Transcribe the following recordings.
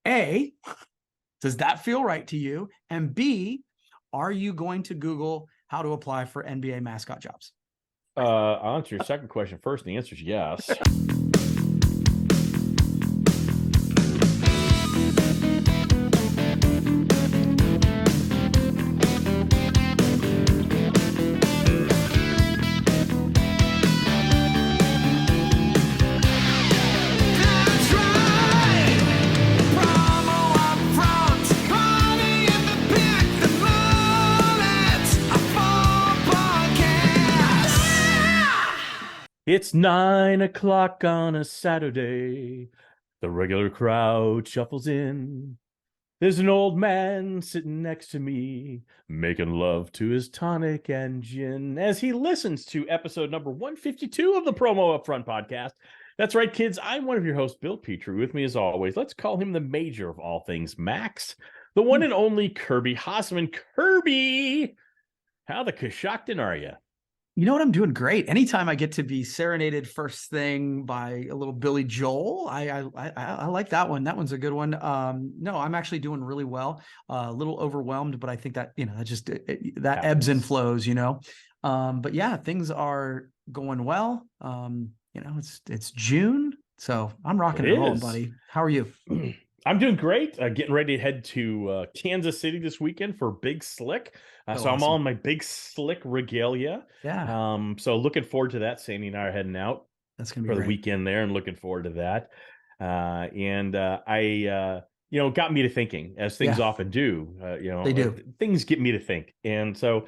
A, does that feel right to you? And B, are you going to Google how to apply for NBA mascot jobs? I'll answer your second question first. The answer is yes. That's right. Promo UPFront, money in the pick, the bullets, a full podcast. It's 9 o'clock on a Saturday. The regular crowd shuffles in. There's an old man sitting next to me, making love to his tonic and gin as he listens to episode number 152 of the Promo UPFront podcast. That's right, kids. I'm one of your hosts, Bill Petrie. With me, as always, let's call him the major of all things, Max, the one and only Kirby Hasseman. Kirby, how the Coshocton are you? You know what? I'm doing great. Anytime I get to be serenaded first thing by a little Billy Joel, I like that one. That one's a good one. No, I'm actually doing really well. A little overwhelmed, but I think that that just that ebbs and flows. But yeah, things are going well. It's June, so I'm rocking and rolling, buddy. How are you? I'm doing great. Getting ready to head to Kansas City this weekend for Big Slick. So awesome. I'm all in my Big Slick regalia. Yeah. So looking forward to that. Sandy and I are heading out That's gonna be for the great. weekend there, and looking forward to that. I got me to thinking, as things often do. They do. Things get me to think, and so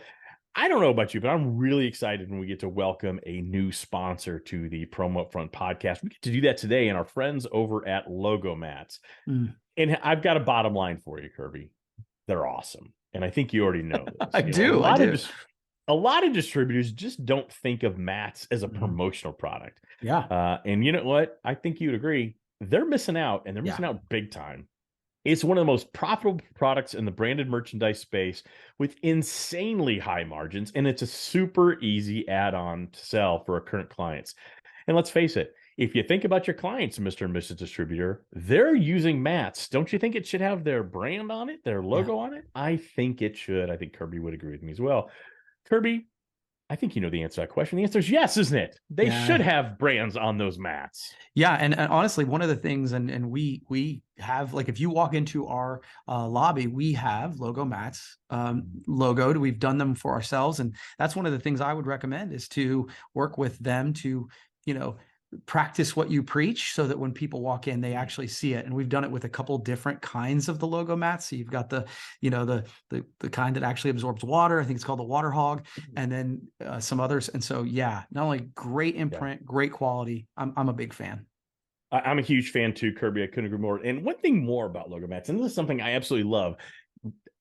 I don't know about you, but I'm really excited when we get to welcome a new sponsor to the Promo UPFront podcast. We get to do that today, and our friends over at Logo Mats. Mm. And I've got a bottom line for you, Kirby. They're awesome, and I think you already know this. I do. A lot of distributors just don't think of mats as a promotional product. Yeah. And you know what? I think you'd agree. They're missing out, and they're missing out big time. It's one of the most profitable products in the branded merchandise space with insanely high margins, and it's a super easy add-on to sell for our current clients. And let's face it, if you think about your clients, Mr. and Mrs. Distributor, they're using mats. Don't you think it should have their brand on it, their logo on it? I think it should. I think Kirby would agree with me as well. Kirby, I think you know the answer to that question. The answer is yes, isn't it? They should have brands on those mats. Yeah, and honestly, one of the things, and we have, like, if you walk into our lobby, we have Logo Mats logoed. We've done them for ourselves, and that's one of the things I would recommend is to work with them to, practice what you preach, so that when people walk in, they actually see it. And we've done it with a couple different kinds of the Logo Mats. So you've got the kind that actually absorbs water. I think it's called the Water Hog, and then some others. And so, yeah, not only great imprint, great quality. I'm a big fan. I'm a huge fan too, Kirby. I couldn't agree more. And one thing more about Logo Mats, and this is something I absolutely love.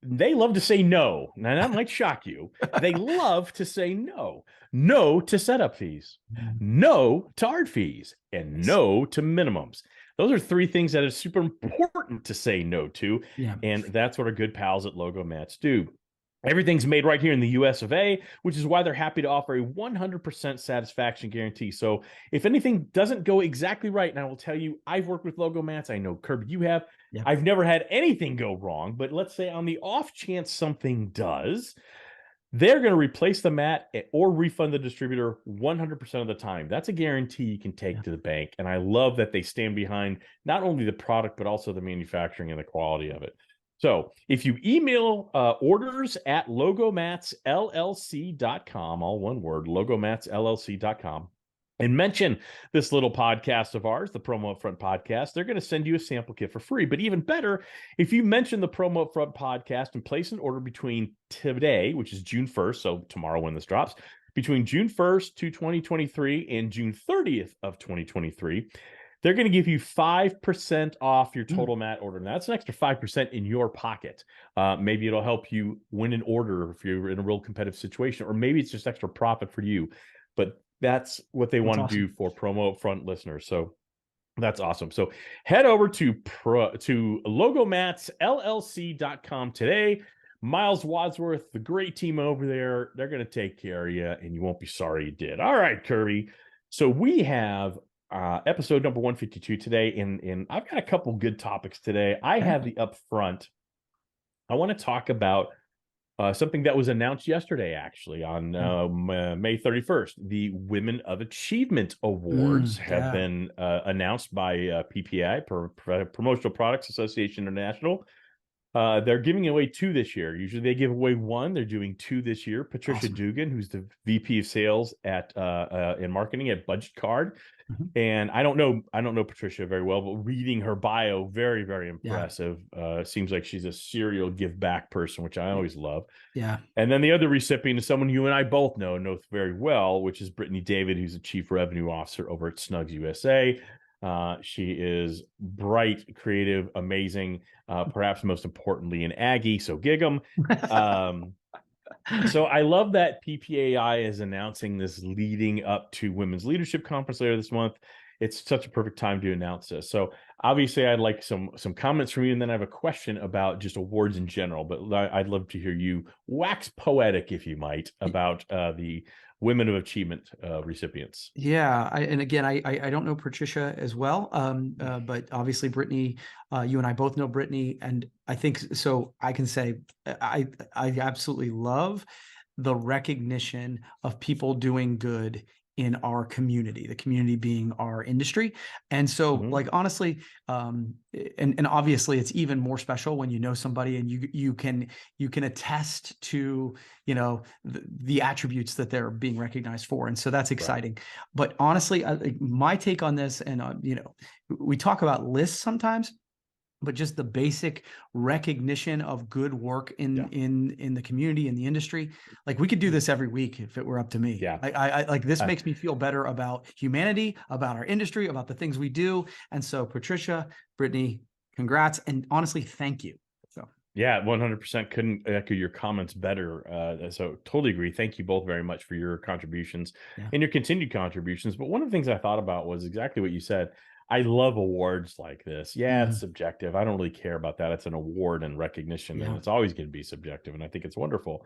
They love to say no. Now, that might shock you. They love to say no. No to setup fees. No to art fees. And no to minimums. Those are three things that are super important to say no to. Yeah. And that's what our good pals at Logo Mats do. Everything's made right here in the US of A, which is why they're happy to offer a 100% satisfaction guarantee. So if anything doesn't go exactly right, and I will tell you, I've worked with Logo Mats. I know, Kirby, you have. Yeah. I've never had anything go wrong, but let's say on the off chance something does, they're going to replace the mat or refund the distributor 100% of the time. That's a guarantee you can take to the bank. And I love that they stand behind not only the product, but also the manufacturing and the quality of it. So if you email orders at logomatsllc.com, all one word, logomatsllc.com, and mention this little podcast of ours, the Promo UPFront podcast, they're going to send you a sample kit for free. But even better, if you mention the Promo UPFront podcast and place an order between today, which is June 1st, so tomorrow when this drops, between June 1st to 2023 and June 30th of 2023, they're going to give you 5% off your total mat order. And that's an extra 5% in your pocket. Maybe it'll help you win an order if you're in a real competitive situation, or maybe it's just extra profit for you. But that's what they want to do for Promo UPFront listeners. So that's awesome. So head over to logomatsllc.com today. Miles Wadsworth, the great team over there, they're going to take care of you, and you won't be sorry you did. All right, Kirby. So we have episode number 152 today, and I've got a couple good topics today. I Okay. have the upfront. I want to talk about something that was announced yesterday, actually, on May 31st. The Women of Achievement Awards have yeah. been announced by PPAI, Promotional Products Association International. They're giving away 2 this year. Usually they give away 1. They're doing 2 this year. Patricia Awesome. Dugan, who's the VP of Sales at in marketing at Budget Card. Mhm. And I don't know Patricia very well, but reading her bio, very, very Yeah. impressive. Seems like she's a serial give back person, which I always love. Yeah. And then the other recipient is someone you and I both know very well, which is Brittany David, who's the Chief Revenue Officer over at Snugs USA. She is bright, creative, amazing, perhaps most importantly, an Aggie, so gig 'em. So I love that PPAI is announcing this leading up to Women's Leadership Conference later this month. It's such a perfect time to announce this. So obviously I'd like some comments from you, and then I have a question about just awards in general, but I'd love to hear you wax poetic, if you might, about the Women of Achievement recipients. Yeah, and again, I don't know Patricia as well, but obviously Brittany, you and I both know Brittany, and I think so. I can say I absolutely love the recognition of people doing good in our community, the community being our industry. And so like, honestly, and obviously it's even more special when you know somebody and you can attest to, the attributes that they're being recognized for. And so that's exciting. But honestly, my take on this, and we talk about lists sometimes, but just the basic recognition of good work in the community, in the industry. Like, we could do this every week if it were up to me. Yeah. I like, this makes me feel better about humanity, about our industry, about the things we do. And so Patricia, Brittany, congrats. And honestly, thank you. So yeah, 100% couldn't echo your comments better. So totally agree. Thank you both very much for your contributions and your continued contributions. But one of the things I thought about was exactly what you said. I love awards like this. Yeah, it's subjective. I don't really care about that. It's an award and recognition, and it's always going to be subjective. And I think it's wonderful.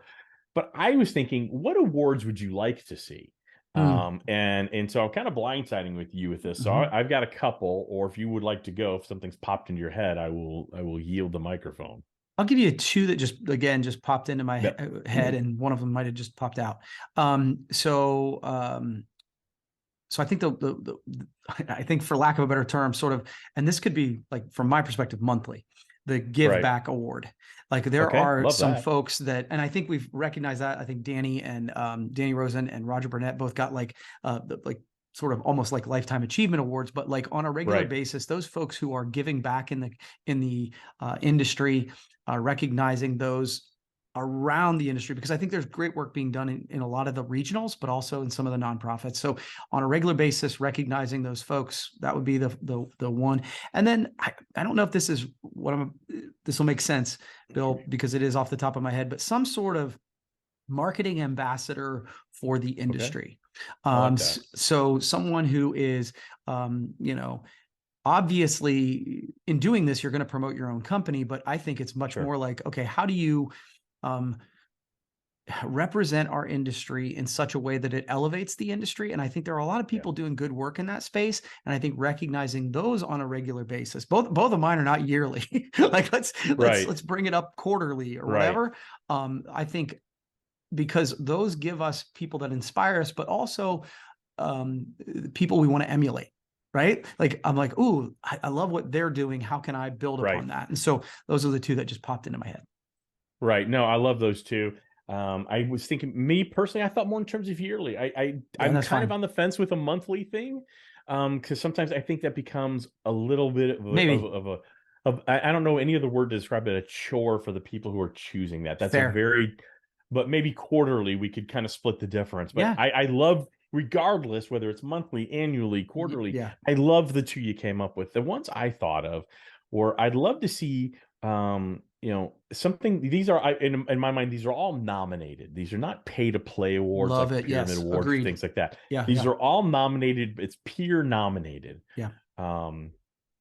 But I was thinking, what awards would you like to see? And so I'm kind of blindsiding with you with this. So I've got a couple, or if you would like to go, if something's popped into your head, I will yield the microphone. I'll give you 2 that just popped into my head, and one of them might have just popped out. So I think I think, for lack of a better term, sort of, and this could be, like, from my perspective, monthly, the Give Back Award. Like, there are some folks that, and I think we've recognized that. I think Danny Rosen and Roger Burnett both got like sort of almost like lifetime achievement awards, but like on a regular basis, those folks who are giving back in the industry, recognizing those around the industry, because I think there's great work being done in a lot of the regionals, but also in some of the nonprofits. So on a regular basis, recognizing those folks, that would be the one. And then I don't know if this is this will make sense, Bill, because it is off the top of my head, but some sort of marketing ambassador for the industry. So someone who is, obviously in doing this, you're going to promote your own company, but I think it's much more like, okay, how do you represent our industry in such a way that it elevates the industry? And I think there are a lot of people doing good work in that space. And I think recognizing those on a regular basis, both of mine are not yearly. Like, let's bring it up quarterly or whatever. I think, because those give us people that inspire us, but also people we want to emulate. Right? Like, I'm like, ooh, I love what they're doing. How can I build upon that? And so those are the 2 that just popped into my head. Right. No, I love those 2. I was thinking, me personally, I thought more in terms of yearly. I'm kind of on the fence with a monthly thing, because sometimes I think that becomes a little bit of I don't know any other word to describe it, a chore for the people who are choosing that. That's but maybe quarterly we could kind of split the difference. But I love, regardless whether it's monthly, annually, quarterly, I love the 2 you came up with. The ones I thought of were, I'd love to see something. These are, in my mind, these are all nominated. These are not pay to play awards, Love like it. Pyramid Awards, Agreed. things like that. These are all nominated. It's peer nominated. And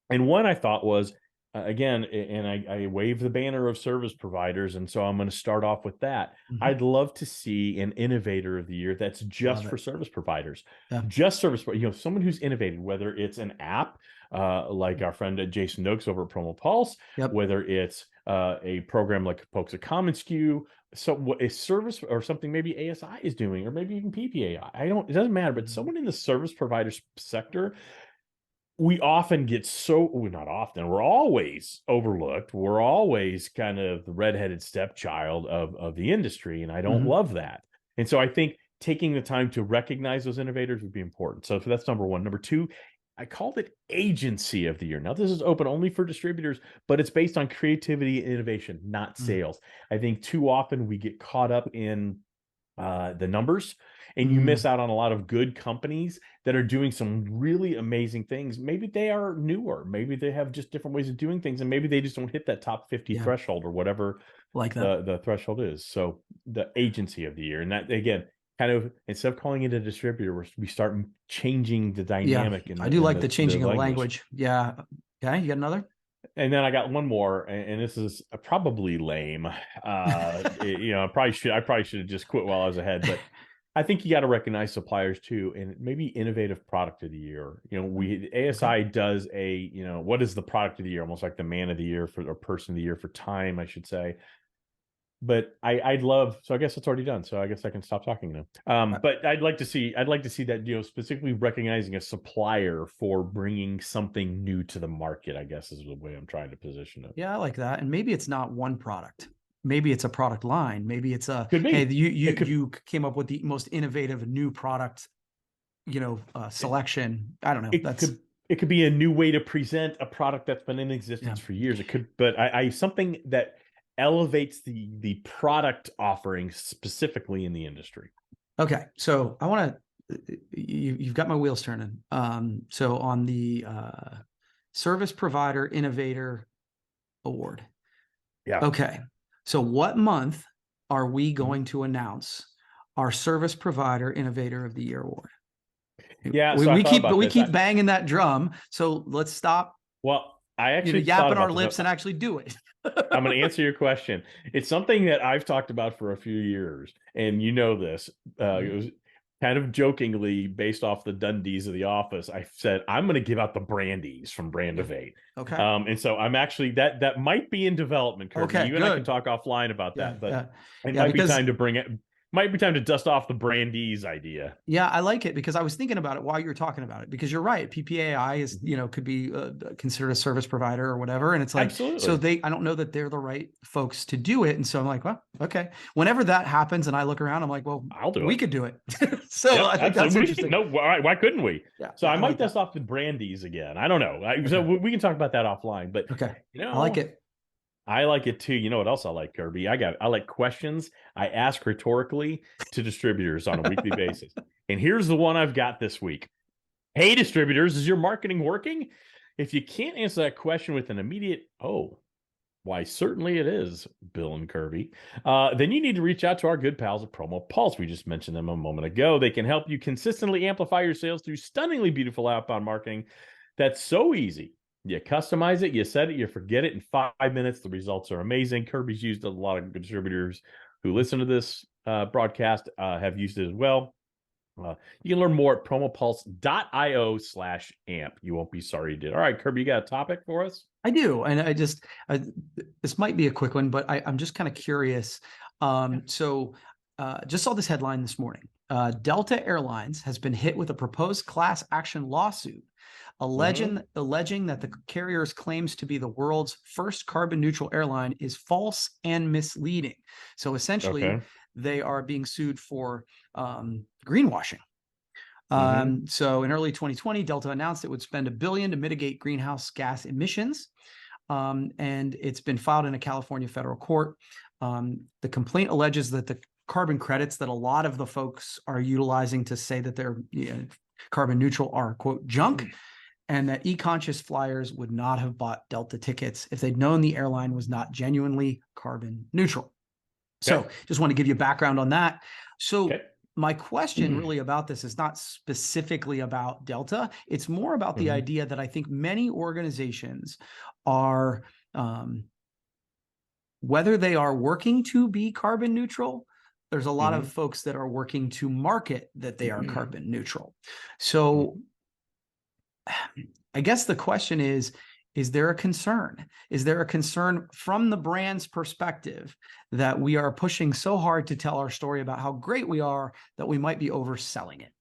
one I thought was again, and I wave the banner of service providers, and so I'm going to start off with that. Mhm. I'd love to see an innovator of the year that's just Love for it. service providers, Yeah. just service, someone who's innovated, whether it's an app, like our friend Jason Noakes over at Promo Pulse, Yep. whether it's a program like Pokes a Common SKU, so a service or something maybe ASI is doing, or maybe even PPAI. It doesn't matter, but someone in the service provider sector, we often get not often, we're always overlooked. We're always kind of the redheaded stepchild of the industry. And I don't Mhm. love that. And so I think taking the time to recognize those innovators would be important. So that's number one. Number two, I called it agency of the year. Now, this is open only for distributors, but it's based on creativity and innovation, not sales. I think too often we get caught up in the numbers, and you miss out on a lot of good companies that are doing some really amazing things. Maybe they are newer, maybe they have just different ways of doing things, and maybe they just don't hit that top 50 Yeah. threshold or whatever Like that. the threshold is. So the agency of the year, and that again, kind of instead of calling it a distributor, we start changing the Yeah. dynamic I do like the changing of the language. Yeah. Okay. You got another? And then I got one more, and this is probably lame. I probably should have just quit while I was ahead, but I think you got to recognize suppliers too, and maybe innovative product of the year. ASI does what is the product of the year, almost like the man of the year or person of the year for time, I should say. But I'd love, so I guess it's already done. So I guess I can stop talking now. But I'd like to see that, specifically recognizing a supplier for bringing something new to the market, I guess is the way I'm trying to position it. Yeah, I like that. And maybe it's not one product. Maybe it's a product line. Maybe it's Could be. hey, you came up with the most innovative new product, selection. I don't know. It could be a new way to present a product that's been in existence for years. It could, but I something that elevates the product offering specifically in the industry. Okay, so I want to. You've got my wheels turning. So on the Service Provider Innovator Award. Yeah. Okay, so what month are we going to announce our Service Provider Innovator of the Year award? Yeah, we keep banging that drum. So let's stop. Well, I actually yapping our lips and actually do it. I'm going to answer your question. It's something that I've talked about for a few years, and this. It was kind of jokingly based off the Dundies of The Office. I said I'm going to give out the brandies from Brand of 8. Okay, and so I'm actually that might be in development. Kirby. Okay, you and I can talk offline about that, but it might be time to bring it. Might be time to dust off the brandies idea. Yeah, I like it because I was thinking about it while you were talking about it, because you're right. PPAI is, could be considered a service provider or whatever. And it's like, Absolutely. So I don't know that they're the right folks to do it. And so I'm like, well, okay. Whenever that happens and I look around, I'm like, well, we could do it. So I think that's interesting. No, why couldn't we? Yeah, so I might dust off the brandies again. I don't know. So we can talk about that offline, but I like it. I like it too. You know what else I like, Kirby? I like questions I ask rhetorically to distributors on a weekly basis. And here's the one I've got this week. Hey, distributors, is your marketing working? If you can't answer that question with an immediate, why, certainly it is, Bill and Kirby, then you need to reach out to our good pals at Promo Pulse. We just mentioned them a moment ago. They can help you consistently amplify your sales through stunningly beautiful outbound marketing that's so easy. You customize it, you set it, you forget it in 5 minutes. The results are amazing. Kirby's used a lot of distributors who listen to this broadcast have used it as well. You can learn more at promopulse.io/amp. You won't be sorry you did. All right, Kirby, you got a topic for us? I do. And this might be a quick one, but I'm just kind of curious. So just saw this headline this morning. Delta Airlines has been hit with a proposed class action lawsuit alleging that the carrier's claims to be the world's first carbon neutral airline is false and misleading. So essentially, they are being sued for greenwashing. So in early 2020, Delta announced it would spend $1 billion to mitigate greenhouse gas emissions. And it's been filed in a California federal court. The complaint alleges that the carbon credits that a lot of the folks are utilizing to say that they're carbon neutral are, quote, junk. And that e-conscious flyers would not have bought Delta tickets if they'd known the airline was not genuinely carbon neutral. So just want to give you background on that. So my question really about this is not specifically about Delta. It's more about the idea that I think many organizations are, whether they are working to be carbon neutral, there's a lot of folks that are working to market that they are carbon neutral. So I guess the question is there a concern? Is there a concern from the brand's perspective that we are pushing so hard to tell our story about how great we are that we might be overselling it?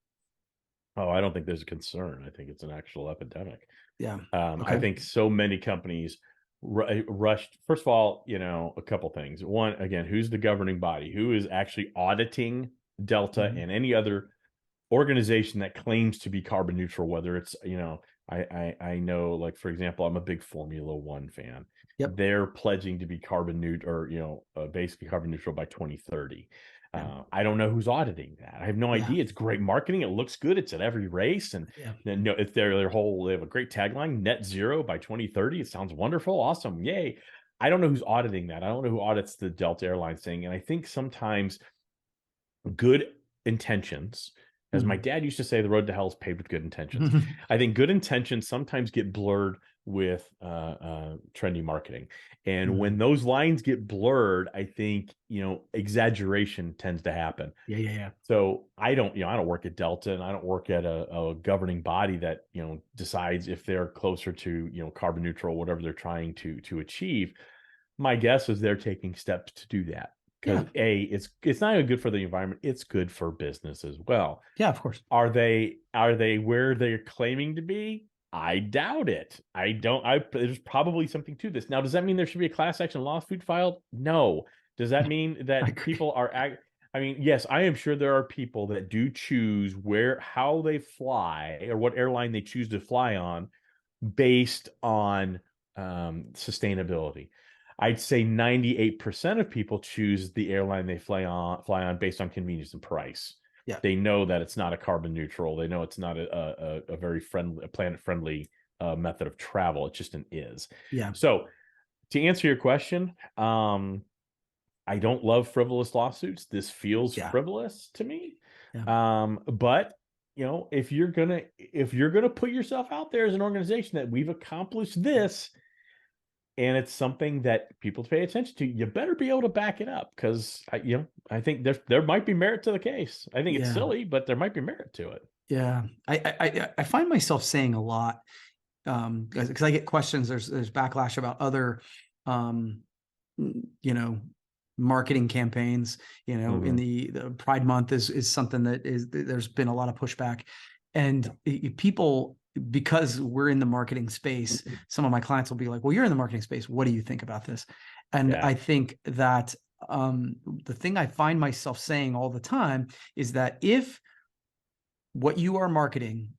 Oh, I don't think there's a concern. I think it's an actual epidemic. Yeah. I think so many companies rushed. First of all, a couple things. One, again, who's the governing body? Who is actually auditing Delta and any other organization that claims to be carbon neutral? Whether it's, I know, like, for example, I'm a big Formula One fan. Yep. They're pledging to be carbon neutral, or basically carbon neutral by 2030. I don't know who's auditing that. I have no idea. It's great marketing. It looks good. It's at every race, and then it's they have a great tagline: net zero by 2030. It sounds wonderful, awesome, yay! I don't know who's auditing that. I don't know who audits the Delta Airlines thing, and I think sometimes good intentions, as my dad used to say, the road to hell is paved with good intentions. I think good intentions sometimes get blurred with trendy marketing. And when those lines get blurred, I think, exaggeration tends to happen. Yeah. So I don't work at Delta, and I don't work at a governing body that, decides if they're closer to, carbon neutral, whatever they're trying to achieve. My guess is they're taking steps to do that. Because it's not only good for the environment, it's good for business as well. Yeah, of course. Are they where they're claiming to be? I doubt it. There's probably something to this. Now, does that mean there should be a class action lawsuit filed? No. Does that mean that people are yes, I am sure there are people that do choose how they fly or what airline they choose to fly on based on sustainability. I'd say 98% of people choose the airline they fly on based on convenience and price. Yeah. They know that it's not a carbon neutral. They know it's not a very planet friendly method of travel. It just is. Yeah. So to answer your question, I don't love frivolous lawsuits. This feels frivolous to me. Yeah. But if you're gonna put yourself out there as an organization that we've accomplished this, and it's something that people pay attention to, you better be able to back it up, because I think there might be merit to the case. I think it's silly, but there might be merit to it. Yeah, I find myself saying a lot, because I get questions. There's backlash about other, marketing campaigns. In the Pride Month is something that there's been a lot of pushback, and people, because we're in the marketing space, some of my clients will be like, well, you're in the marketing space, what do you think about this? And I think that the thing I find myself saying all the time is that if what you are marketing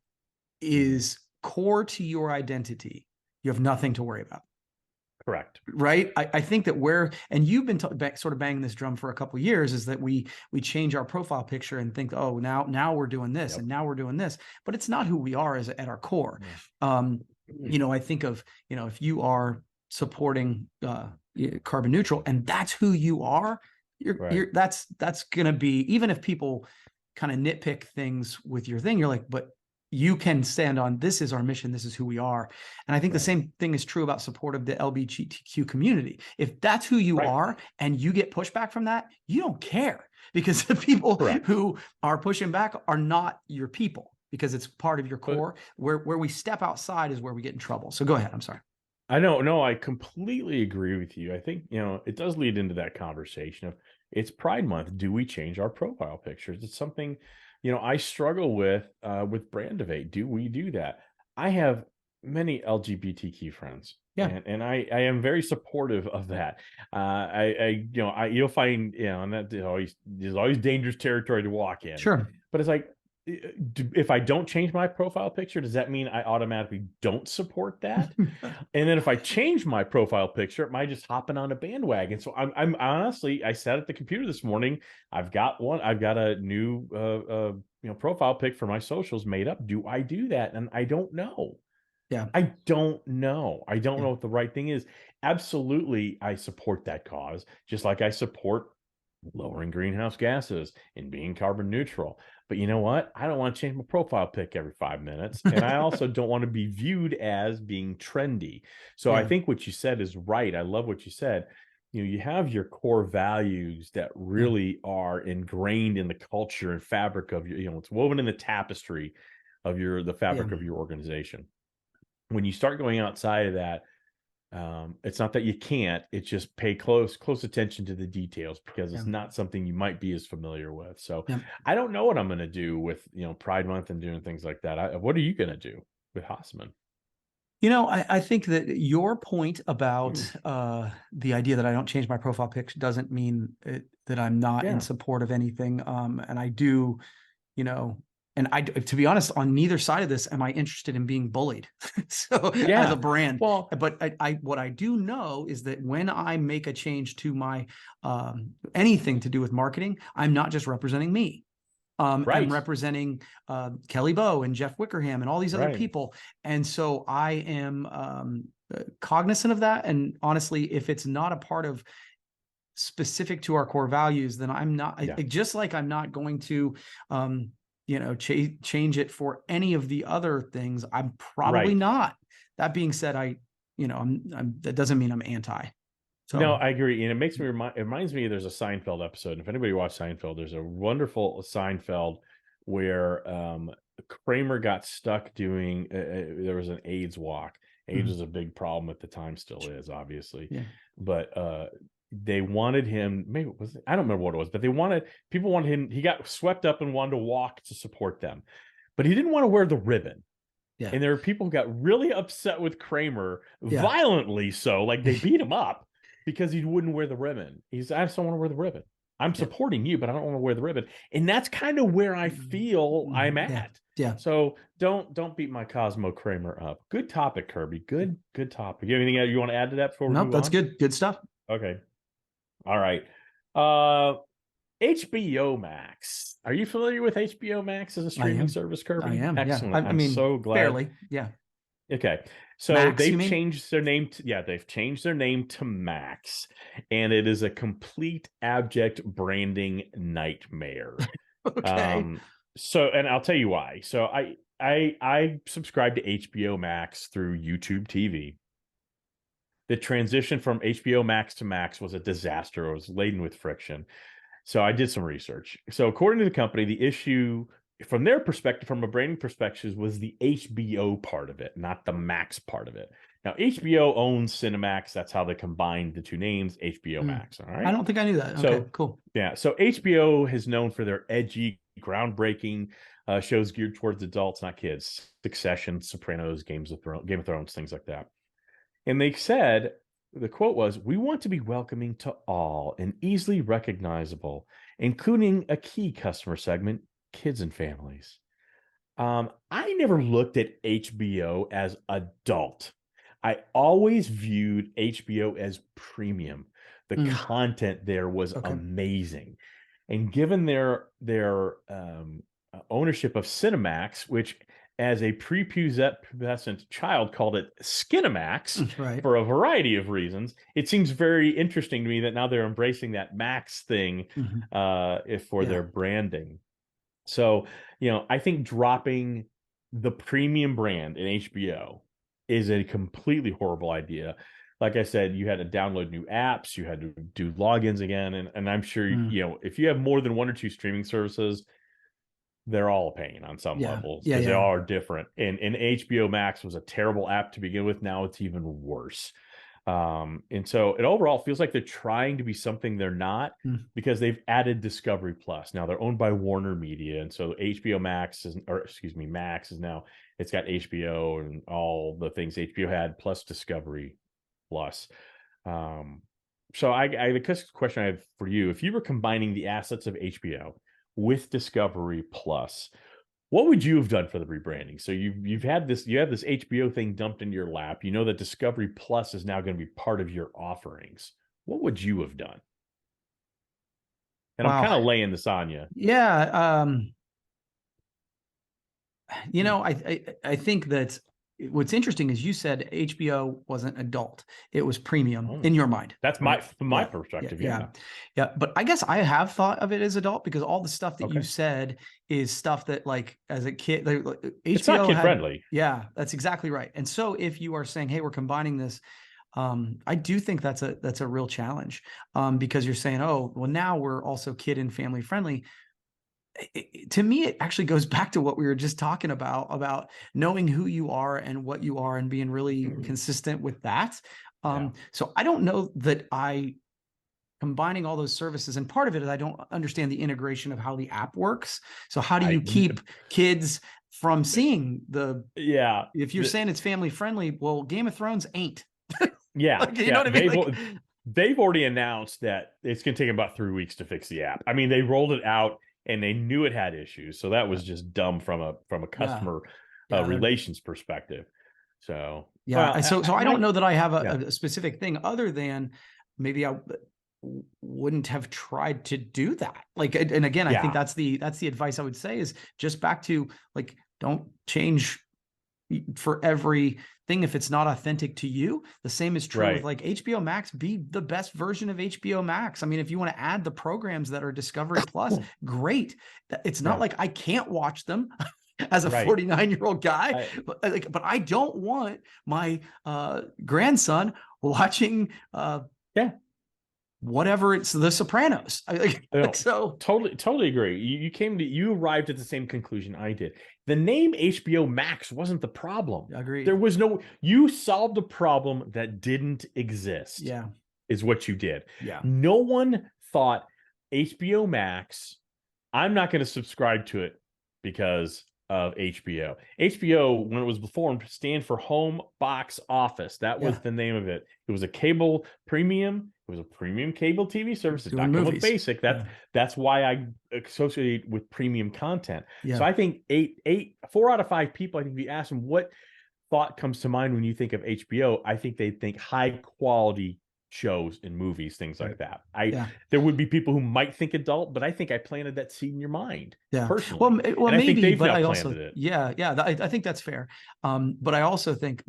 is core to your identity, you have nothing to worry about. Correct. Right. I think that and you've been sort of banging this drum for a couple of years, is that we change our profile picture and think, oh, now we're doing this and now we're doing this, but it's not who we are at our core. I think of, if you are supporting carbon neutral and that's who you are, that's going to be, even if people kind of nitpick things with your thing, you're like, but you can stand on, this is our mission, this is who we are. And I think the same thing is true about support of the LGBTQ community. If that's who you are and you get pushback from that, you don't care, because the people who are pushing back are not your people, because it's part of your core. Where we step outside is where we get in trouble. So go ahead. I'm sorry. I know. No, I completely agree with you. I think, it does lead into that conversation of, it's Pride Month. Do we change our profile pictures? It's something, I struggle with brand debate. Do we do that? I have many LGBTQ friends. Yeah. And I am very supportive of that. You'll find, and that there's always dangerous territory to walk in. Sure. But it's like, if I don't change my profile picture, does that mean I automatically don't support that? And then if I change my profile picture, am I just hopping on a bandwagon? So I'm honestly, I sat at the computer this morning. I've got a new profile pic for my socials made up. Do I do that? And I don't know. Yeah. I don't know. I don't know what the right thing is. Absolutely, I support that cause, just like I support lowering greenhouse gases and being carbon neutral. But you know what? I don't want to change my profile pic every 5 minutes. And I also don't want to be viewed as being trendy. So I Yeah. think what you said is right. I love what you said. You have your core values that really are ingrained in the culture and fabric of your, it's woven in the tapestry of the fabric of your organization. When you start going outside of that, it's not that you can't, it's just pay close attention to the details, because it's not something you might be as familiar with. So I don't know what I'm going to do with, Pride Month and doing things like that. What are you going to do with Hasseman? I think that your point about the idea that I don't change my profile pic doesn't mean that I'm not in support of anything. And I do, and to be honest, on neither side of this am I interested in being bullied. So as a brand, well, but what I do know is that when I make a change to my anything to do with marketing, I'm not just representing me. I'm representing Kelly Bow and Jeff Wickerham and all these other people. And so I am cognizant of that. And honestly, if it's not a part of specific to our core values, then I'm not, just like I'm not going to, change it for any of the other things. I'm probably not. That being said, that doesn't mean I'm anti. So, no, I agree. And it makes me it reminds me, there's a Seinfeld episode. And if anybody watched Seinfeld, there's a wonderful Seinfeld where Kramer got stuck doing, there was an AIDS walk. AIDS was a big problem at the time, still is, obviously. But they wanted him, maybe it was, I don't remember what it was, but people wanted him, he got swept up and wanted to walk to support them. But he didn't want to wear the ribbon. And there were people who got really upset with Kramer, violently so, like they beat him up because he wouldn't wear the ribbon. I just don't want to wear the ribbon. I'm supporting you, but I don't want to wear the ribbon. And that's kind of where I feel I'm at. So don't beat my Cosmo Kramer up. Good topic, Kirby. Good topic. You have anything you want to add to that before we move on? That's good. Good stuff. Okay. All right. HBO Max. Are you familiar with HBO Max as a streaming service, Kirby? I am. Excellent. I mean, so glad. Fairly. Yeah. Okay. So Max, they've changed their name they've changed their name to Max, and it is a complete abject branding nightmare. Okay. So, and I'll tell you why. So I subscribe to HBO Max through YouTube TV. The transition from HBO Max to Max was a disaster. It was laden with friction. So I did some research. So according to the company, the issue from their perspective, from a branding perspective, was the HBO part of it, not the Max part of it. Now, HBO owns Cinemax. That's how they combined the two names, HBO Max. All right. I don't think I knew that. So, okay, cool. Yeah. So HBO is known for their edgy, groundbreaking shows geared towards adults, not kids. Succession, Sopranos, Game of Thrones, things like that. And they said, the quote was, "We want to be welcoming to all and easily recognizable, including a key customer segment, kids and families." I never looked at HBO as adult. I always viewed HBO as premium. The content there was amazing. And given their ownership of Cinemax, which as a prepubescent child called it Skinemax for a variety of reasons, it seems very interesting to me that now they're embracing that Max thing for their branding. So, I think dropping the premium brand in HBO is a completely horrible idea. Like I said, you had to download new apps, you had to do logins again. And I'm sure, if you have more than one or two streaming services, they're all a pain on some levels because they all are different. And HBO Max was a terrible app to begin with. Now it's even worse. And so it overall feels like they're trying to be something they're not because they've added Discovery Plus. Now they're owned by Warner Media. And so HBO Max Max is now, it's got HBO and all the things HBO had plus Discovery Plus. So the question I have for you, if you were combining the assets of HBO with Discovery Plus, what would you have done for the rebranding? So you have this HBO thing dumped in your lap. You know that Discovery Plus is now going to be part of your offerings. What would you have done? And I'm kind of laying this on you. Yeah. I think that what's interesting is you said HBO wasn't adult; it was premium Oh. in your mind. That's right? from my Yeah, perspective. yeah, Yeah. But I guess I have thought of it as adult because all the stuff that you Okay. said is stuff that, like, as a kid, like, It's not HBO kid had. friendly. Yeah, that's exactly right. And so if you are saying, "Hey, we're combining this," I do think that's a real challenge, because you're saying, "Oh, well, now we're also kid and family friendly." To me, it actually goes back to what we were just talking about knowing who you are and what you are and being really consistent with that. So I don't know that I combining all those services, and part of it is I don't understand the integration of how the app works. So how do you keep kids from seeing Yeah. if you're saying it's family friendly, well, Game of Thrones ain't. Yeah. Like, you know what I mean? They've already announced that it's going to take about 3 weeks to fix the app. I mean, they rolled it out and they knew it had issues, so that was just dumb from a customer relations perspective. So so I don't know that I have yeah. a specific thing other than maybe I wouldn't have tried to do that. Like, and again, I think that's the advice I would say is just back to, like, don't change for every thing if it's not authentic to you. The same is true with, like, HBO Max. Be the best version of HBO Max. I mean, if you want to add the programs that are Discovery Plus, great. It's not like I can't watch them as a 49-year-old guy, but I don't want my grandson watching whatever it's The Sopranos. So totally agree. You arrived at the same conclusion I did. The name HBO Max wasn't the problem. Agreed. There was you solved a problem that didn't exist. Yeah. Is what you did. Yeah. No one thought HBO Max, I'm not going to subscribe to it because of HBO. HBO, when it was formed, stand for Home Box Office. That was the name of it. It was a cable premium. It was a premium cable TV service. It's not come with basic. That's why I associate with premium content. So I think 4 out of 5 people, I think if you ask them what thought comes to mind when you think of HBO, I think they think high quality shows and movies, things like that. There would be people who might think adult, but I think I planted that seed in your mind. Personally. Well, and maybe, I think they've but now I planted also, it. I think that's fair. But I also think,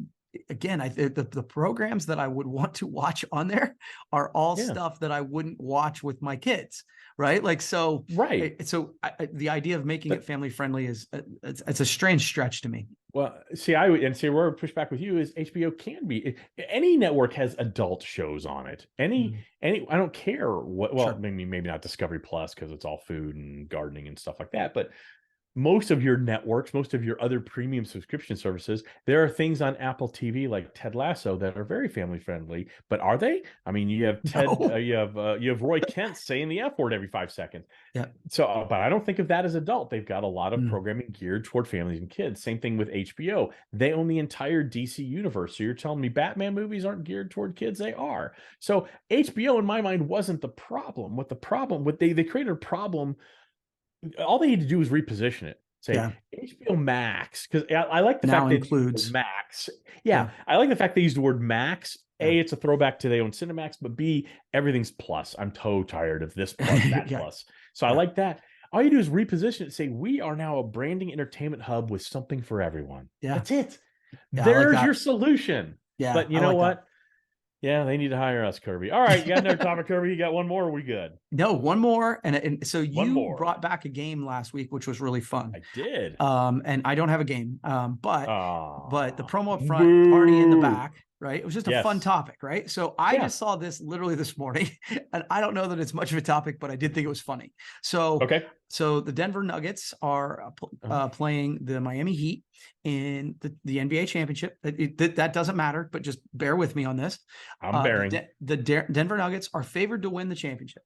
again, the programs that I would want to watch on there are all stuff that I wouldn't watch with my kids. Right. Like, so, the idea of making it family friendly is it's a strange stretch to me. Well, see, where I would push back with you is HBO can be, any network has adult shows on it. Any, I don't care what, well, maybe not Discovery Plus because it's all food and gardening and stuff like that. But most of your networks, most of your other premium subscription services, there are things on Apple TV like Ted Lasso that are very family friendly. But are they? I mean, you have you have Roy Kent saying the F word every 5 seconds. Yeah. So, but I don't think of that as adult. They've got a lot of programming geared toward families and kids. Same thing with HBO. They own the entire DC universe. So you're telling me Batman movies aren't geared toward kids? They are. So HBO, in my mind, wasn't the problem. They created a problem. All they need to do is reposition it. Say HBO Max, because I like the fact that includes Max. I like the fact they use the word Max. A, it's a throwback to they own Cinemax, but B, everything's plus. I'm tired of this plus, that plus. So I like that. All you do is reposition it. Say we are now a branding entertainment hub with something for everyone. That's it. There's your solution. But you know what? Yeah, they need to hire us, Kirby. All right, you got another topic, Kirby? You got one more? Or are we good? No, one more. And so you brought back a game last week, which was really fun. I did. And I don't have a game. But the Promo UPFront party in the back, right? It was just a fun topic, right? So I just saw this literally this morning, and I don't know that it's much of a topic, but I did think it was funny. So so the Denver Nuggets are playing the Miami Heat in the NBA championship. That doesn't matter, but just bear with me on this. I'm bearing. The Denver Nuggets are favored to win the championship.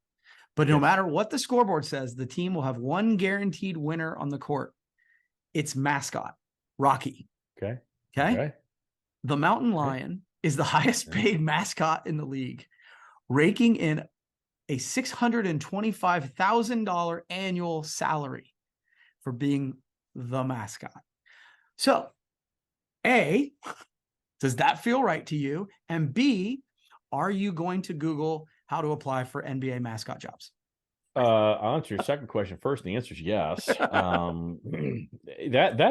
But no matter what the scoreboard says, the team will have one guaranteed winner on the court. It's mascot, Rocky. Okay. The Mountain Lion is the highest paid mascot in the league, raking in a $625,000 annual salary for being the mascot. So, A, does that feel right to you? And B, are you going to Google how to apply for NBA mascot jobs? I'll answer your second question first. The answer is yes. That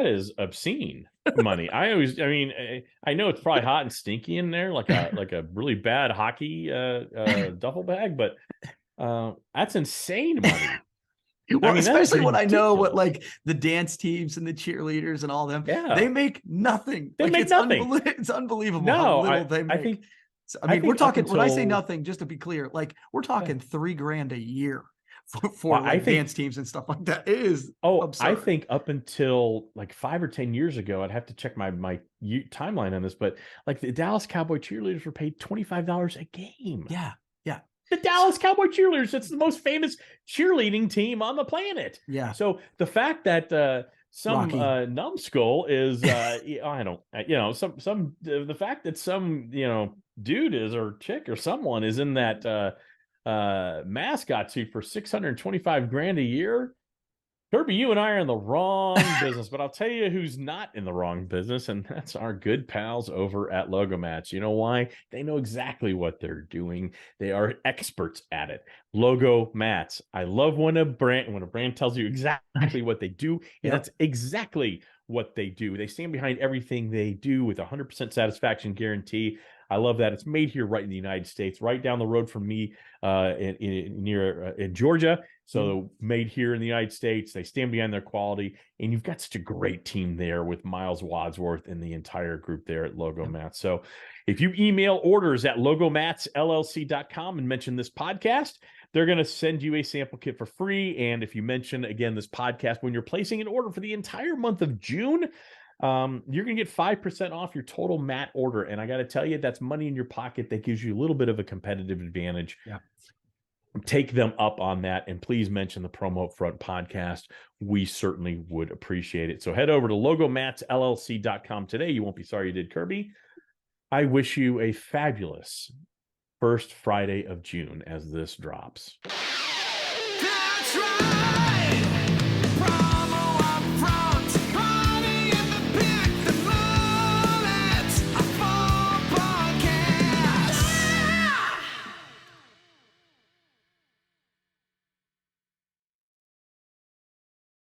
is obscene money. I mean, I know it's probably hot and stinky in there, like a really bad hockey duffel bag, but that's insane money. Well, mean, that is especially when I know what ridiculous. like the dance teams and the cheerleaders and all them, Yeah. they make nothing. They Like, make it's nothing. It's unbelievable how No, little they make. I think I mean, we're think up talking, when I say until- nothing, just to be clear, like we're talking $3,000 a year for Well, I like think- dance teams and stuff like that. It is I absurd. think up until like 5 or 10 years ago, I'd have to check my timeline on this, but like the Dallas Cowboy cheerleaders were paid $25 a game. Yeah. The Dallas Cowboy cheerleaders, it's the most famous cheerleading team on the planet. Yeah. So the fact that some Rocky. numbskull is I don't the fact that some dude is or chick or someone is in that mascot suit for $625,000 a year. Kirby, you and I are in the wrong business, but I'll tell you who's not in the wrong business, and that's our good pals over at Logo Mats. You know why? They know exactly what they're doing. They are experts at it. Logo Mats. I love when a brand tells you exactly what they do, and Yep. that's exactly what they do. They stand behind everything they do with 100% satisfaction guarantee. I love that. It's made here right in the United States, right down the road from me in Georgia. So made here in the United States. They stand behind their quality. And you've got such a great team there with Miles Wadsworth and the entire group there at Logo Mats. So if you email orders at logomatsllc.com and mention this podcast, they're going to send you a sample kit for free. And if you mention, again, this podcast, when you're placing an order for the entire month of June, you're going to get 5% off your total mat order. And I got to tell you, that's money in your pocket that gives you a little bit of a competitive advantage. Yeah. Take them up on that. And please mention the Promo UPFront podcast. We certainly would appreciate it. So head over to logomatsllc.com today. You won't be sorry you did, Kirby. I wish you a fabulous first Friday of June as this drops.